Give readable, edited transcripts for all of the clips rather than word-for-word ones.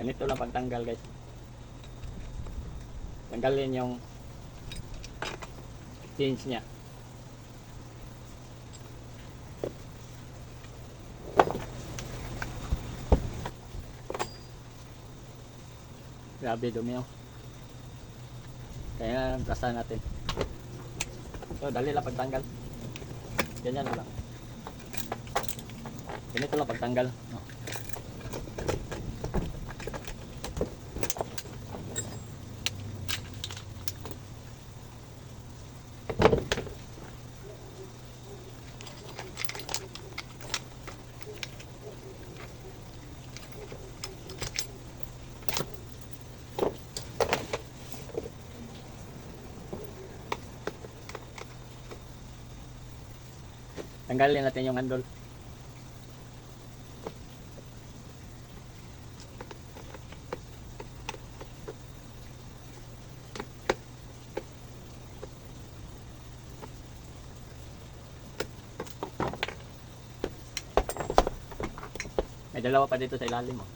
Ganito lang pagtanggal guys. Tanggalin yung hinge niya. Grabe dumi oh. Kaya plasan natin. So dali lang pagtanggal. Ganyan lang. Ganito lang pagtanggal. Oh. Tanggalin natin yung handle. May dalawa pa dito sa ilalim oh.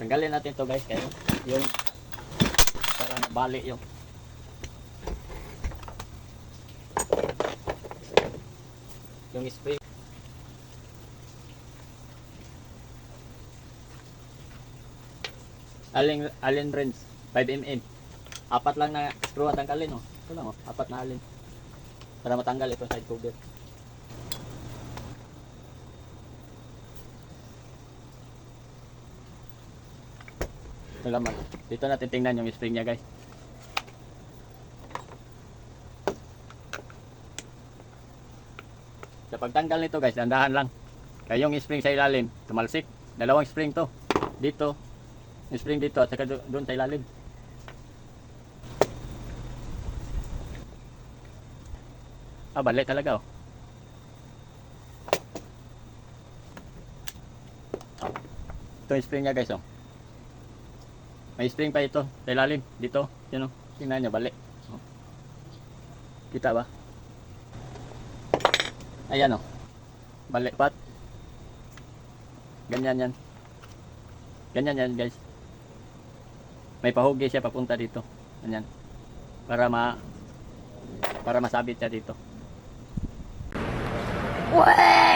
Tanggalin natin to guys kayo. Yung parang bali yung spring. Allen wrench 5mm. Apat lang na screw at tanggalin oh. Ito lang oh, apat na allen. Para matanggal ito side cover. Ito naman. Dito natin tingnan yung spring niya guys. Sa pagtanggal nito guys, dandahan lang. Kaya yung spring sa ilalim, tumalsik. Dalawang spring to. Dito, yung spring dito at saka doon sa ilalim. Ah, balik talaga oh. Ito yung spring niya guys oh. May spring pa ito sa ilalim dito, yun oh. Tingnan niyo balik. Oh. Kita ba? Ayan oh. Balik pat. Ganyan yan. Ganyan yan guys. May pahugi siya papunta dito. Ganyan. Para masabit siya dito. Wow!